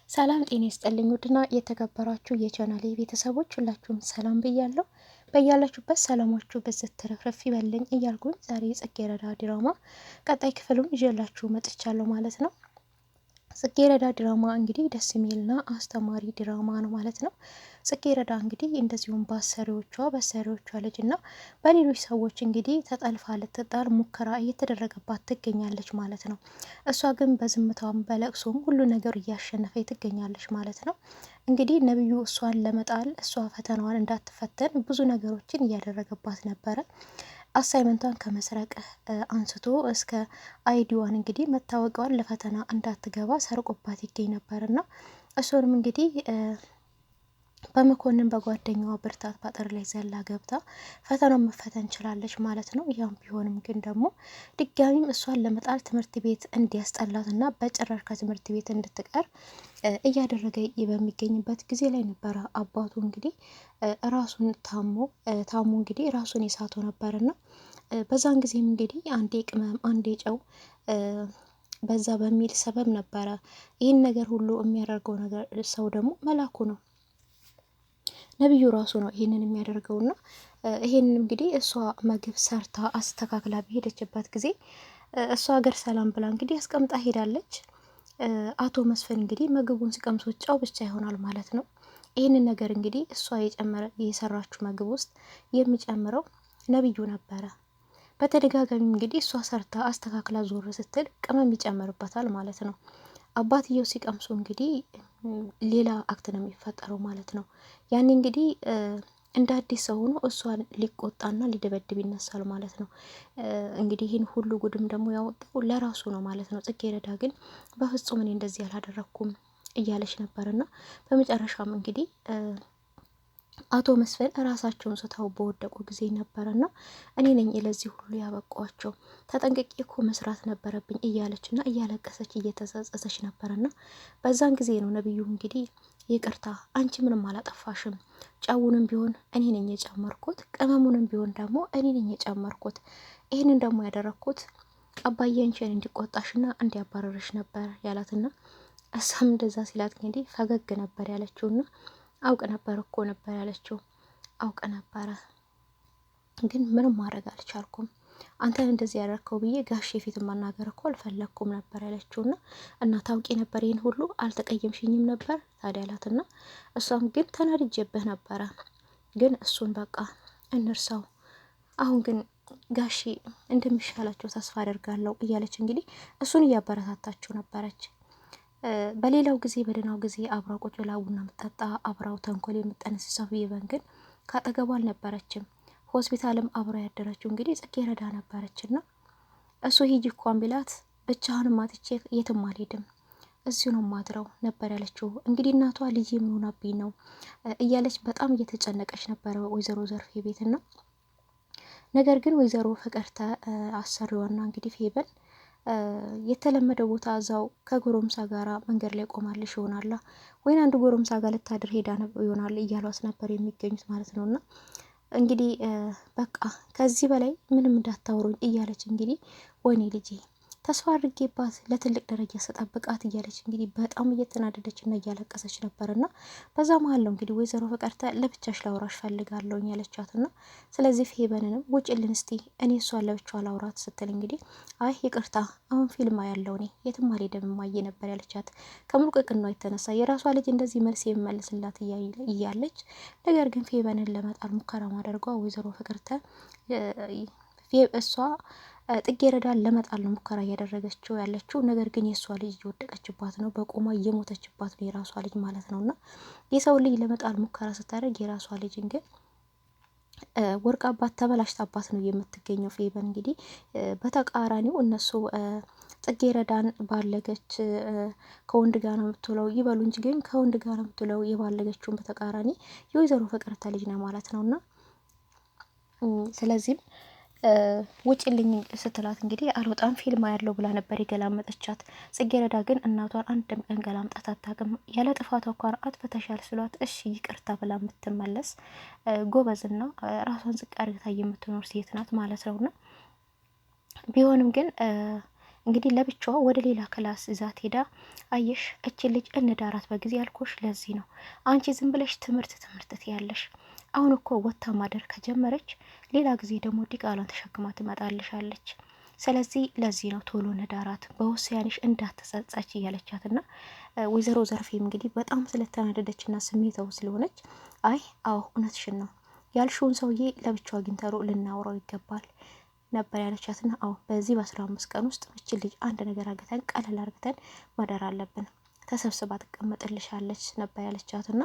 ሰላም ጤና ይስጥልኝ ውድና የተከበራችሁ የቻናሌ ቤተሰቦች ሁላችሁም ሰላም ብያለሁ። በያላችሁበት ሰላማችሁ በዘት ተረፍረፍ ይበልኝ እያልኩኝ ዛሬ የጽጌረዳ ድራማ ቀጣይ ክፍሉን ይዤላችሁ መጥቻለሁ ማለት ነው። ጽጌረዳ ድራማ እንግዲህ ደስ የሚልና አስተማሪ ድራማ ነው ማለት ነው። ጽጌረዳ እንግዲህ እንደዚሁም በአሰሪዎቿ ልጅ እና በሌሎች ሰዎች እንግዲህ ተጠልፋ ልትጣል ሙከራ እየተደረገባት ትገኛለች ማለት ነው። እሷ ግን በዝምታም በለቅሶም ሁሉ ነገር እያሸነፈ ትገኛለች ማለት ነው። እንግዲህ ነብዩ እሷን ለመጣል እሷ ፈተናዋን እንዳትፈተን ብዙ ነገሮችን እያደረገባት ነበረ። አሳይመንቷን ከመስረቅ አንስቶ እስከ አይዲዋን እንግዲህ መታወቂያዋን ለፈተና እንዳትገባ ሰርቆባት ይገኝ ነበርና እሱንም እንግዲህ በመኮንን በጓደኛዋ ብርታት ባጠር ላይ ዘላ ገብታ ፈተናውን መፈተን ችላለች ማለት ነው። ያም ቢሆንም ግን ደግሞ ድጋሚም እሷን ለመጣል ትምህርት ቤት እንዲያስጠላትና በጭራሽ ከትምህርት ቤት እንድትቀር እያደረገ በሚገኝበት ጊዜ ላይ ነበረ አባቱ እንግዲህ ራሱን ታሞ እንግዲህ ራሱን የሳቶ ነበርና በዛን ጊዜም እንግዲህ አንዴ ቅመም አንዴ ጨው በዛ በሚል ሰበብ ነበረ ይህን ነገር ሁሉ የሚያደርገው ነገር ሰው ደግሞ መላኩ ነው። ነብዩ ራሱ ነው ይሄንን የሚያደርገውና ይሄንን እንግዲህ እሷ ምግብ ሰርታ አስተካክላ በሄደችበት ጊዜ እሷ ሀገር ሰላም ብላ እንግዲህ አስቀምጣ ሄዳለች። አቶ መስፍን እንግዲህ ምግቡን ሲቀምሱት ጨው ብቻ ይሆናል ማለት ነው። ይህንን ነገር እንግዲህ እሷ የሰራችው ምግብ ውስጥ የሚጨምረው ነብዩ ነበረ። በተደጋጋሚ እንግዲህ እሷ ሰርታ አስተካክላ ዞር ስትል ቅመም ይጨምርበታል ማለት ነው። አባትየው ሲቀምሱ እንግዲህ ሌላ አክት ነው የሚፈጠረው ማለት ነው። ያኔ እንግዲህ እንደ አዲስ ሰው ሆኖ እሷን ሊቆጣና ሊደበድብ ይነሳል ማለት ነው። እንግዲህ ይህን ሁሉ ጉድም ደግሞ ያወጣው ለራሱ ነው ማለት ነው። ጽጌረዳ ግን በፍጹም እኔ እንደዚህ አላደረኩም እያለች ነበርና በመጨረሻም እንግዲህ አቶ መስፍን ራሳቸውን ስተው በወደቁ ጊዜ ነበረና እኔ ነኝ ለዚህ ሁሉ ያበቋቸው ተጠንቅቄ እኮ መስራት ነበረብኝ እያለችና እያለቀሰች እየተጸጸተች ነበርና በዛን ጊዜ ነው ነብዩ እንግዲህ ይቅርታ አንቺ ምንም አላጠፋሽም፣ ጨውንም ቢሆን እኔ ነኝ የጨመርኩት፣ ቅመሙንም ቢሆን ደግሞ እኔ ነኝ የጨመርኩት፣ ይህንን ደግሞ ያደረኩት አባዬ አንቺን እንዲቆጣሽና እንዲያባረርሽ ነበር ያላትና እሷም እንደዛ ሲላት እንግዲህ ፈገግ ነበር ያለችውና አውቅ ነበር እኮ ነበር ያለችው። አውቅ ነበረ ግን ምንም ማድረግ አልቻልኩም። አንተን እንደዚህ ያደረከው ብዬ ጋሼ ፊት ማናገር እኮ አልፈለኩም ነበር ያለችውና እና ታውቂ ነበር ይህን ሁሉ አልተቀየምሽኝም ነበር ታዲያ አላትና እሷም ግን ተናድጄብህ ነበረ፣ ግን እሱን በቃ እንርሳው፣ አሁን ግን ጋሼ እንደሚሻላቸው ተስፋ አደርጋለሁ እያለች እንግዲህ እሱን እያበረታታችው ነበረች። በሌላው ጊዜ በደህናው ጊዜ አብራው ቁጭ ብላ ቡና የምትጠጣ አብራው ተንኮል የምጠነስሰው ይበን ግን ካጠገቧ አልነበረችም። ሆስፒታልም አብራ ያደረችው እንግዲህ ጽጌረዳ ነበረችና እሱ ሂጂ እንኳን ቢላት ብቻህን ማትቼ የትም አልሄድም እዚሁ ነው ማድረው ነበር ያለችው። እንግዲህ እናቷ ልጅ ምን ሆናብኝ ነው እያለች በጣም እየተጨነቀች ነበረ ወይዘሮ ዘርፌ ቤትና ነገር ግን ወይዘሮ ፍቅርተ አሰሪዋና እንግዲህ ፌበን የተለመደው ቦታ እዛው ከጎረምሳ ጋራ መንገድ ላይ ቆማለሽ ይሆናላ ወይን አንድ ጎረምሳ ጋር ልታድር ሄዳ ይሆናል እያሏት ነበር የሚገኙት ማለት ነውና እንግዲህ በቃ ከዚህ በላይ ምንም እንዳታወሩኝ እያለች እንግዲህ ወይኔ ልጄ ተስፋ አድርጌባት ለትልቅ ደረጃ ስጠብቃት እያለች እንግዲህ በጣም እየተናደደች እና እያለቀሰች ነበርና በዛ መሀል ነው እንግዲህ ወይዘሮ ፍቅርተ ለብቻሽ ላውራሽ ፈልጋለሁ ያለቻትና ስለዚህ ፌበንንም ውጭልን እስቲ እኔ እሷን ለብቻዋ ላውራት ስትል እንግዲህ አይ ይቅርታ አሁን ፊልም ያለው እኔ የትም አልሄድም ማየ ነበር ያለቻት። ከሙሉቅቅኗ የተነሳ የራሷ ልጅ እንደዚህ መልስ የሚመልስላት እያለች ነገር ግን ፌበንን ለመጣል ሙከራ ማድረጓ ወይዘሮ ፍቅርተ እሷ ጽጌረዳን ለመጣል ነው ሙከራ እያደረገችው ያለችው። ነገር ግን የእሷ ልጅ እየወደቀችባት ነው፣ በቆሟ እየሞተችባት ነው የራሷ ልጅ ማለት ነውና የሰው ልጅ ለመጣል ሙከራ ስታደርግ የራሷ ልጅን ግን ወርቃባት ተበላሽታባት ነው የምትገኘው። ፌበን እንግዲህ በተቃራኒው እነሱ ጽጌረዳን ባለገች ከወንድ ጋር ነው የምትውለው ይበሉ እንጂ ግን ከወንድ ጋር ነው የምትውለው የባለገችውን በተቃራኒ የወይዘሮ ፍቅርተ ልጅ ነው ማለት ነውና ስለዚህም ውጭልኝ ስትላት እንግዲህ አልወጣም ፊልም ያለው ብላ ነበር የገላመጠቻት። ጽጌረዳ ግን እናቷን አንድም ቀን ገላምጣት አታውቅም። ያለ ጥፋቷ እንኳን አጥፍተሻል ስሏት እሺ ይቅርታ ብላ የምትመለስ ጎበዝና ራሷን ዝቅ አድርጋ የምትኖር ሴት ናት ማለት ነውና ቢሆንም ግን እንግዲህ ለብቻዋ ወደ ሌላ ክላስ ይዛት ሄዳ አየሽ እቺ ልጅ እንዳራት በጊዜ ያልኩሽ ለዚህ ነው። አንቺ ዝም ብለሽ ትምህርት ትያለሽ። አሁን እኮ ወታ ማደር ከጀመረች ሌላ ጊዜ ደግሞ ዲቃላን ተሸክማ ትመጣልሻለች። ስለዚህ ለዚህ ነው ቶሎ ነዳራት በውሳኔሽ እንዳትጸጸች እያለቻትና ወይዘሮ ዘርፌም እንግዲህ በጣም ስለተናደደችና ስሜታው ስለሆነች አይ አዎ እውነትሽን ነው ያልሽውን ሰውዬ ለብቻው አግኝተሩ ልናውራው ይገባል ነበር ያለቻትና አዎ በዚህ በ15 ቀን ውስጥ እቺ ልጅ አንድ ነገር አገተን ቀለል አርግተን ማደር አለብን፣ ተሰብስባ ትቀመጥልሻለች ነበር ያለቻትና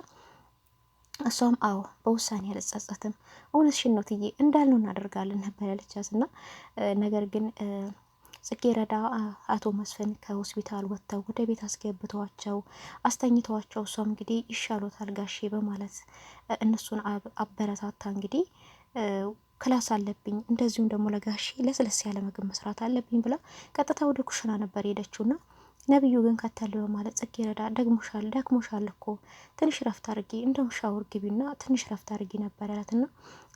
እሷም አዎ በውሳኔ አልጸጸትም፣ እውነትሽን ነው ትዬ እንዳልነው እናደርጋለን ነበር ያለቻትና ነገር ግን ጽጌረዳ አቶ መስፍን ከሆስፒታል ወጥተው ወደ ቤት አስገብተዋቸው አስተኝተዋቸው እሷም እንግዲህ ይሻሎታል ጋሼ በማለት እነሱን አበረታታ እንግዲህ ክላስ አለብኝ እንደዚሁም ደግሞ ለጋሼ ለስለስ ያለ ምግብ መስራት አለብኝ ብላ ቀጥታ ወደ ኩሽና ነበር ሄደችውና ነብዩ ግን ከተል በማለት ጽጌረዳ ደክሞሻል እኮ ትንሽ ረፍት አድርጊ እንደው ሻወር ግቢና ትንሽ ረፍት አድርጊ ነበር ያላትና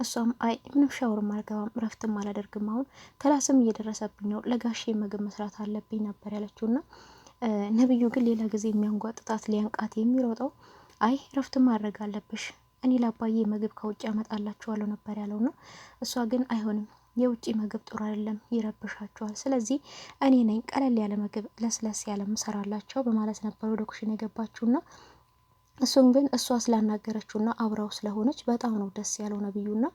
እሷም አይ ምንም ሻወርም አልገባም ረፍትም አላደርግም አሁን ክላስም እየደረሰብኝ ነው ለጋሼ ምግብ መስራት አለብኝ ነበር ያለችውና ነብዩ ግን ሌላ ጊዜ የሚያንጓጥጣት ሊያንቃት የሚሮጠው አይ ረፍት ማድረግ አለብሽ እኔ ለአባዬ ምግብ ከውጭ ያመጣላችኋለሁ ነበር ያለውና እሷ ግን አይሆንም የውጭ ምግብ ጥሩ አይደለም ይረብሻቸዋል፣ ስለዚህ እኔ ነኝ ቀለል ያለ ምግብ ለስለስ ያለ ምሰራላቸው በማለት ነበር ወደ ኩሽና የገባችውና እሱም ግን እሷ ስላናገረችውና አብራው ስለሆነች በጣም ነው ደስ ያለው ነብዩና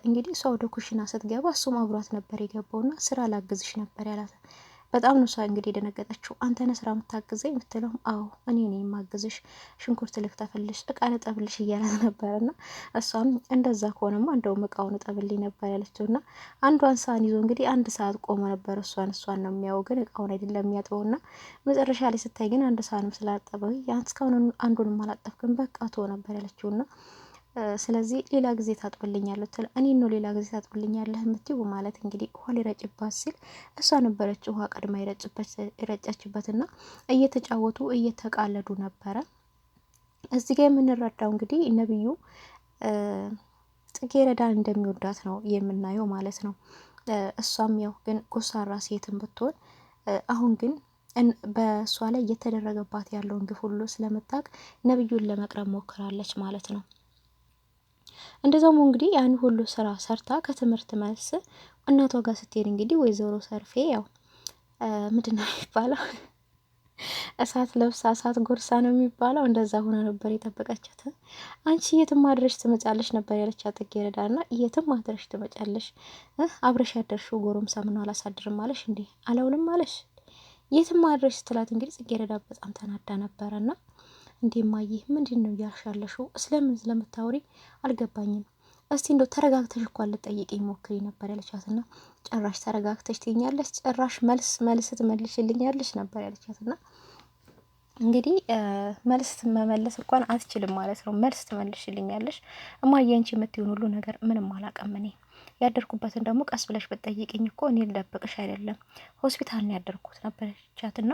እንግዲህ እሷ ወደ ኩሽና ስትገባ እሱም አብሯት ነበር የገባውና ስራ ላግዝሽ ነበር ያላት። በጣም ነው እሷ እንግዲህ የደነገጠችው። አንተ ነህ ስራ የምታግዘኝ የምትለው አዎ እኔ ነኝ የማግዝሽ፣ ሽንኩርት ልክተፍልሽ፣ እቃ ልጠብልሽ እያላት ነበርና እሷም እንደዛ ከሆነማ እንደውም እቃውን እጠብልኝ ነበር ያለችውና አንዷን ሳህን ይዞ እንግዲህ አንድ ሰዓት ቆመ ነበር። እሷን ነው የሚያው ግን እቃውን አይደለም የሚያጥበውና መጨረሻ ላይ ስታይ ግን አንድ ሳህንም ስላጠበው ያን እስካሁን አንዱንም አላጠብክም በቃ ተወው ነበር ያለችውና ስለዚህ ሌላ ጊዜ ታጥብልኛለህ ትል እኔ ነው ሌላ ጊዜ ታጥብልኛለህ የምትይው ማለት እንግዲህ ውሃ ሊረጭባት ሲል እሷ ነበረች ውሃ ቀድማ የረጨችበትና እየተጫወቱ እየተቃለዱ ነበረ። እዚህ ጋር የምንረዳው እንግዲህ ነብዩ ጽጌረዳን እንደሚወዳት ነው የምናየው ማለት ነው። እሷም ያው ግን ኮሳራ ሴትን ብትሆን አሁን ግን በእሷ ላይ እየተደረገባት ያለውን ግፍ ሁሉ ስለምታውቅ ነብዩን ለመቅረብ ሞክራለች ማለት ነው። እንደዛው እንግዲህ ያን ሁሉ ስራ ሰርታ ከትምህርት መልስ እናቷ ጋር ስትሄድ እንግዲህ ወይዘሮ ሰርፌ ያው ምንድነው የሚባለው እሳት ለብሳ እሳት ጎርሳ ነው የሚባለው እንደዛ ሆነ ነበር የጠበቀቻት። አንቺ የትም አድረሽ ትመጫለሽ ነበር ያለቻት ጽጌረዳና የትም አድረሽ ትመጫለሽ አብረሽ ያደርሽው ጎረምሳ ምን አላሳድርም አለሽ እንዴ አላውልም አለሽ የትም አድረሽ ስትላት እንግዲህ ጽጌረዳ በጣም ተናዳ ነበረና እንዴ ማዬ ምንድነው ያሻለሽው ስለምን ስለምታወሪ አልገባኝም እስቲ እንደው ተረጋግተሽ እንኳን ልጠይቂኝ ሞክሪ ነበር ያለቻትና ጭራሽ ተረጋግተሽ ትይኛለሽ ጭራሽ መልስ ትመልሽልኛለሽ ነበር ያለቻትና እንግዲህ መልስ መመለስ እንኳን አትችልም ማለት ነው። መልስ ትመልሽልኛለሽ እማዬ አንቺ የምትይውን ሁሉ ነገር ምንም አላውቅም እኔ ያደርኩበትን ደግሞ ቀስ ብለሽ ብትጠይቂኝ እኮ እኔ ልደብቅሽ አይደለም ሆስፒታል ነው ያደርኩት ነበር ያለቻትና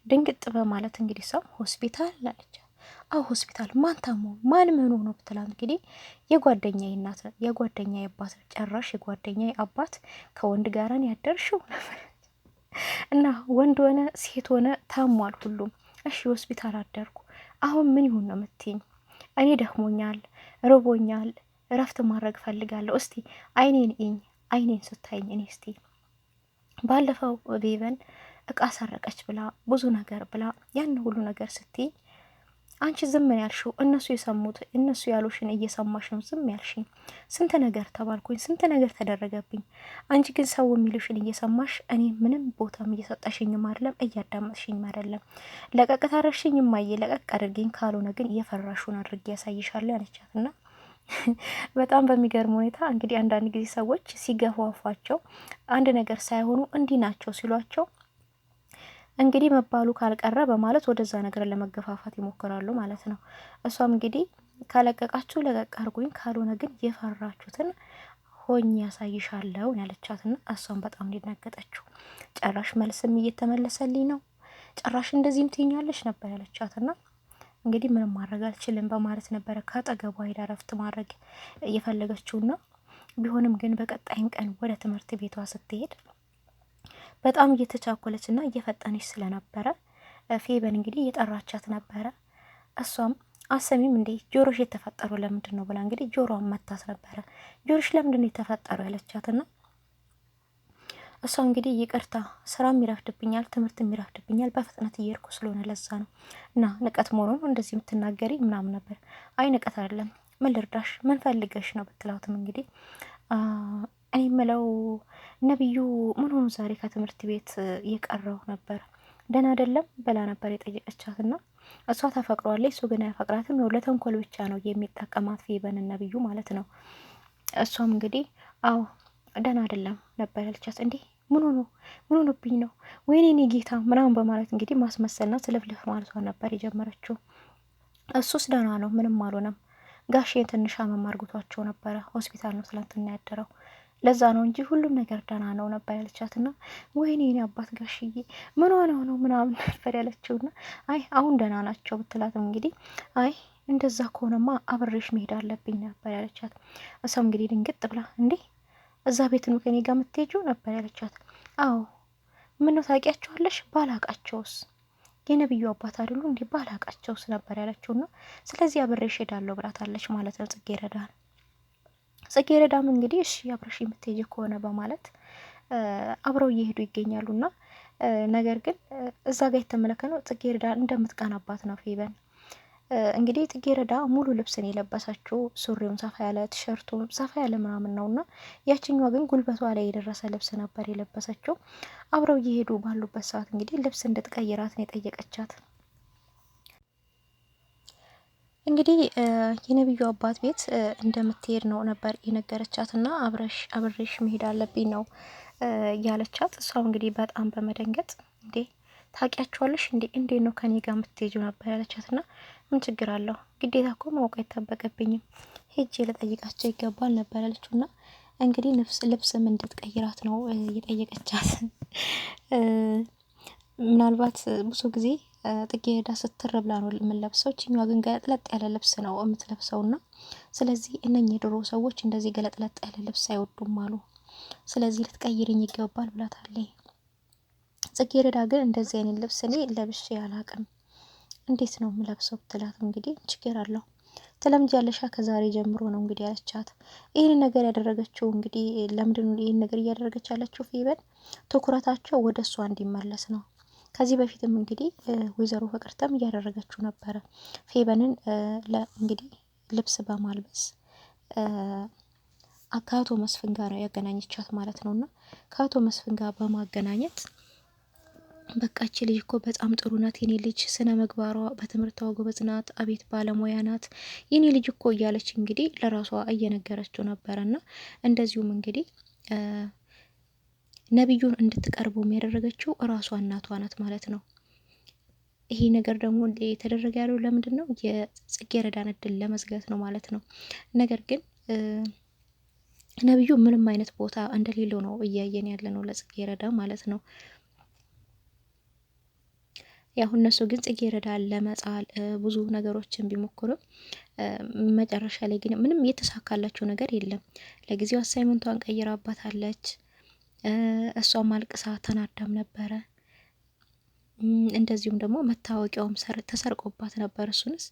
ድንግጥ በማለት እንግዲህ ሰው ሆስፒታል አለቻት። አው ሆስፒታል ማን ታሞ ማን ምን ሆኖ ብትላት እንግዲህ የጓደኛዬ እናት የጓደኛዬ አባት ጨራሽ የጓደኛዬ አባት ከወንድ ጋር ነው ያደርሽው እና ወንድ ሆነ ሴት ሆነ ታሟል ሁሉም እሺ ሆስፒታል አደርኩ አሁን ምን ይሁን ነው የምትይኝ እኔ ደክሞኛል ርቦኛል እረፍት ማድረግ ፈልጋለሁ እስቲ አይኔን ስታይኝ እኔ እስቲ ባለፈው ቤበን እቃ ሰረቀች ብላ ብዙ ነገር ብላ ያን ሁሉ ነገር ስትይ አንቺ ዝም ያልሽው እነሱ የሰሙት እነሱ ያሉሽን እየሰማሽ ነው ዝም ያልሽኝ ስንት ነገር ተባልኩኝ ስንት ነገር ተደረገብኝ አንቺ ግን ሰው የሚሉሽን እየሰማሽ እኔ ምንም ቦታም እየሰጣሽኝም አይደለም እያዳመጥሽኝም አይደለም ለቀቅ ታረሽኝ ማየ ለቀቅ አድርጊኝ ካልሆነ ግን እየፈራሹን አድርጌ ያሳይሻለሁ ያለቻትና በጣም በሚገርም ሁኔታ እንግዲህ አንዳንድ ጊዜ ሰዎች ሲገፋፏቸው አንድ ነገር ሳይሆኑ እንዲህ ናቸው ሲሏቸው እንግዲህ መባሉ ካልቀረ በማለት ወደዛ ነገር ለመገፋፋት ይሞክራሉ ማለት ነው። እሷም እንግዲህ ካለቀቃችሁ ለቀቅ አርጉኝ ካልሆነ ግን የፈራችሁትን ሆኝ ያሳይሻለሁ ያለቻትና እሷም በጣም ሊነገጠችው ጨራሽ መልስም እየተመለሰልኝ ነው ጨራሽ እንደዚህም ትይኛለሽ ነበር ያለቻትና እንግዲህ ምንም ማድረግ አልችልም በማለት ነበር ካጠገቧ ሄዳ ረፍት ማድረግ እየፈለገችውና ቢሆንም ግን በቀጣይም ቀን ወደ ትምህርት ቤቷ ስትሄድ በጣም እየተቻኮለች እና እየፈጠነች ስለነበረ ፌበን እንግዲህ እየጠራቻት ነበረ። እሷም አሰሚም እንዴ ጆሮሽ የተፈጠሩ ለምንድን ነው ብላ እንግዲህ ጆሮዋን መታት ነበረ። ጆሮሽ ለምንድን ነው የተፈጠሩ ያለቻትና እሷ እንግዲህ ይቅርታ ስራም ይረፍድብኛል፣ ትምህርት ይረፍድብኛል፣ በፍጥነት እየሄድኩ ስለሆነ ለዛ ነው እና ንቀት መሆኑን እንደዚህ የምትናገሪ ምናምን ነበር። አይ ንቀት አይደለም፣ ምን ልርዳሽ፣ ምን ፈልገሽ ነው ብትላትም እንግዲህ እኔ ምለው ነብዩ ምን ሆኑ ዛሬ ከትምህርት ቤት የቀረው ነበር ደህና አይደለም በላ ነበር የጠየቀቻትና እሷ ታፈቅረዋለች፣ እሱ ግን አያፈቅራትም። ያው ለተንኮል ብቻ ነው የሚጠቀማት ፌበን ነብዩ ማለት ነው። እሷም እንግዲህ አዎ ደህና አይደለም ነበር ያለቻት። እንዴ ምን ሆኖብኝ ነው ወይኔ እኔ ጌታ ምናምን በማለት እንግዲህ ማስመሰልና ስለፍልፍ ማለቷን ነበር የጀመረችው። እሱስ ደህና ነው ምንም አልሆነም፣ ጋሼን ትንሽ አመም አርግቷቸው ነበረ፣ ሆስፒታል ነው ትላንትና ያደረው፣ ለዛ ነው እንጂ ሁሉም ነገር ደህና ነው ነበር ያለቻትና ወይኔ እኔ አባት ጋሽዬ ምን ሆነው ነው ምናምን ነበር ያለችውና አይ አሁን ደህና ናቸው ብትላትም እንግዲህ አይ እንደዛ ከሆነማ አብሬሽ መሄድ አለብኝ ነበር ያለቻት። እሷም እንግዲህ ድንግጥ ብላ እንዴ እዛ ቤት ነው ከኔ ጋር የምትሄጂው ነበር ያለቻት። አዎ ምን ነው ታውቂያቸዋለሽ? ባላቃቸውስ የነብዩ አባት አይደሉ እንዴ ባላቃቸውስ ነበር ያለችውና ስለዚህ አብሬሽ ሄዳለሁ ብላታለች ማለት ነው ጽጌረዳን። ጽጌረዳም እንግዲህ እሺ አብረሽ የምትሄጂ ከሆነ በማለት አብረው እየሄዱ ይገኛሉና ነገር ግን እዛ ጋር የተመለከተው ጽጌረዳ እንደምትቀናባት ነው ፌበን። እንግዲህ ጽጌረዳ ሙሉ ልብስን የለበሰችው ሱሪውን ሰፋ ያለ ቲሸርቱን ሰፋ ያለ ምናምን ነውና ያችኛዋ ግን ጉልበቷ ላይ የደረሰ ልብስ ነበር የለበሰችው። አብረው እየሄዱ ባሉበት ሰዓት እንግዲህ ልብስ እንድትቀይራት ነው የጠየቀቻት። እንግዲህ የነብዩ አባት ቤት እንደምትሄድ ነው ነበር የነገረቻትና አብሬሽ መሄድ አለብኝ ነው ያለቻት። እሷም እንግዲህ በጣም በመደንገጥ እንዴ ታውቂያቸዋለሽ እንዴ እንዴት ነው ከኔ ጋር የምትሄጂው ነበር ያለቻትና ምን ችግር አለው ግዴታ እኮ ማወቅ አይጠበቅብኝም ሄጄ ልጠይቃቸው ይገባል ነበር ያለችውና እንግዲህ ልብስም እንድትቀይራት ነው የጠየቀቻት። ምናልባት ብዙ ጊዜ ጽጌረዳ ስትር ብላ ነው የምንለብሰው፣ እችኛዋ ግን ገለጥለጥ ያለ ልብስ ነው የምትለብሰውና ስለዚህ እነኚህ የድሮ ሰዎች እንደዚህ ገለጥለጥ ያለ ልብስ አይወዱም አሉ። ስለዚህ ልትቀይርኝ ይገባል ብላታለች። ጽጌረዳ ግን እንደዚህ አይነት ልብስ እኔ ለብሼ አላቅም እንዴት ነው የምለብሰው ብትላት እንግዲህ ችግር አለው ትለምጃለሻ ከዛሬ ጀምሮ ነው እንግዲህ ያለቻት። ይህን ነገር ያደረገችው እንግዲህ ለምንድን ነው ይህን ነገር እያደረገች ያለችው ፌበን ትኩረታቸው ወደ እሷ እንዲመለስ ነው። ከዚህ በፊትም እንግዲህ ወይዘሮ ፍቅርተም እያደረገችው ነበረ ፌበንን እንግዲህ ልብስ በማልበስ ከአቶ መስፍን ጋር ያገናኘቻት ማለት ነውና ከአቶ መስፍን ጋር በማገናኘት በቃች ልጅ እኮ በጣም ጥሩ ናት፣ የኔ ልጅ ስነ ምግባሯ በትምህርቷ ጎበዝ ናት፣ አቤት ባለሙያ ናት የኔ ልጅ እኮ እያለች እንግዲህ ለራሷ እየነገረችው ነበረና እንደዚሁም እንግዲህ ነብዩን እንድትቀርበው ያደረገችው እራሷ እናቷ ናት ማለት ነው። ይሄ ነገር ደግሞ የተደረገ ያለው ለምንድን ነው? የጽጌረዳን እድል ለመዝጋት ነው ማለት ነው። ነገር ግን ነብዩ ምንም አይነት ቦታ እንደሌለው ነው እያየን ያለ ነው ለጽጌረዳ ማለት ነው። ያው እነሱ ግን ጽጌረዳን ለመጻል ብዙ ነገሮችን ቢሞክሩም መጨረሻ ላይ ግን ምንም የተሳካላቸው ነገር የለም። ለጊዜው አሳይመንቷን ቀይራባታለች። እሷም አልቅሳ ተናዳም ነበረ። እንደዚሁም ደግሞ መታወቂያውም ተሰርቆባት ነበር። እሱንስ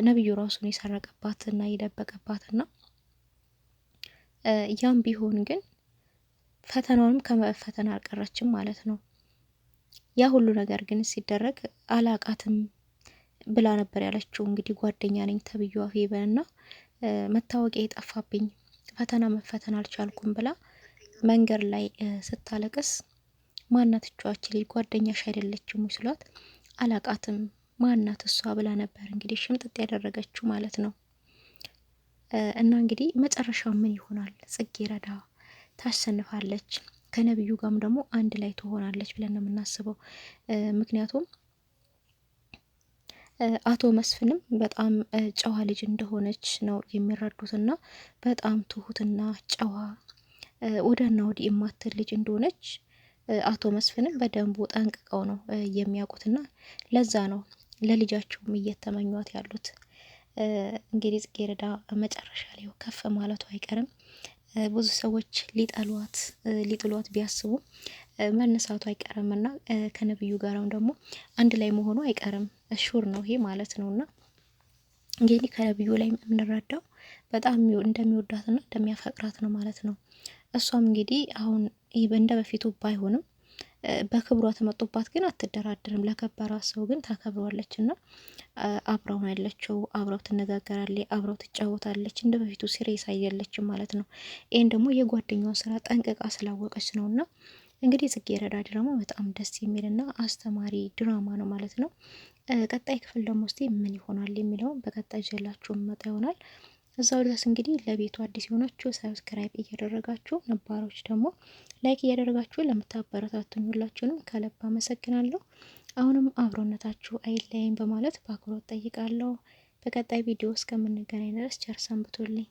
ነብዩ ራሱን የሰረቀባትና የደበቀባትና ያም ቢሆን ግን ፈተናውንም ከመፈተን አልቀረችም ማለት ነው። ያ ሁሉ ነገር ግን ሲደረግ አላቃትም ብላ ነበር ያለችው። እንግዲህ ጓደኛ ነኝ ተብዬዋ ፌበንና መታወቂያ የጠፋብኝ ፈተና መፈተን አልቻልኩም ብላ መንገድ ላይ ስታለቅስ ማናት እቿች ልጅ ጓደኛሽ አይደለችም ስሏት አላቃትም ማናት እሷ ብላ ነበር እንግዲህ ሽምጥጥ ያደረገችው ማለት ነው። እና እንግዲህ መጨረሻው ምን ይሆናል? ጽጌረዳ ታሸንፋለች ከነብዩ ጋርም ደግሞ አንድ ላይ ትሆናለች ብለን ነው የምናስበው። ምክንያቱም አቶ መስፍንም በጣም ጨዋ ልጅ እንደሆነች ነው የሚረዱትና በጣም ትሁትና ጨዋ ወደና ወዲህ የማትል ልጅ እንደሆነች አቶ መስፍንም በደንቡ ጠንቅቀው ነው የሚያውቁትና ለዛ ነው ለልጃቸውም እየተመኟት ያሉት። እንግዲህ ጽጌረዳ መጨረሻ ላይ ከፍ ማለቱ አይቀርም። ብዙ ሰዎች ሊጥሏት ቢያስቡም መነሳቱ አይቀርምና ከነብዩ ጋርም ደግሞ አንድ ላይ መሆኑ አይቀርም ሹር ነው ይሄ ማለት ነውና እንግዲህ ከነብዩ ላይ የምንረዳው በጣም እንደሚወዳትና እንደሚያፈቅራት ነው ማለት ነው። እሷም እንግዲህ አሁን እንደ በፊቱ ባይሆንም በክብሯ ተመጦባት ግን አትደራደርም። ለከበራት ሰው ግን ታከብሯለች እና አብረው ነው ያለችው። አብረው ትነጋገራለች፣ አብረው ትጫወታለች። እንደ በፊቱ ሲሪየስ አይደለችም ማለት ነው። ይህን ደግሞ የጓደኛዋ ስራ ጠንቅቃ ስላወቀች ነው። እና እንግዲህ ጽጌረዳ ድራማ በጣም ደስ የሚልና አስተማሪ ድራማ ነው ማለት ነው። ቀጣይ ክፍል ደግሞ እስቲ ምን ይሆናል የሚለውን በቀጣይ ይዤላችሁ መጣ ይሆናል። እዛው ድረስ እንግዲህ ለቤቱ አዲስ የሆናችሁ ሰብስክራይብ እያደረጋችሁ ነባሮች ደግሞ ላይክ እያደረጋችሁ ለምታበረታቱኝ ሁላችሁንም ከልብ አመሰግናለሁ። አሁንም አብሮነታችሁ አይለይም በማለት በአክብሮት ጠይቃለሁ። በቀጣይ ቪዲዮ እስከምንገናኝ ድረስ ቸር ሰንብቱልኝ።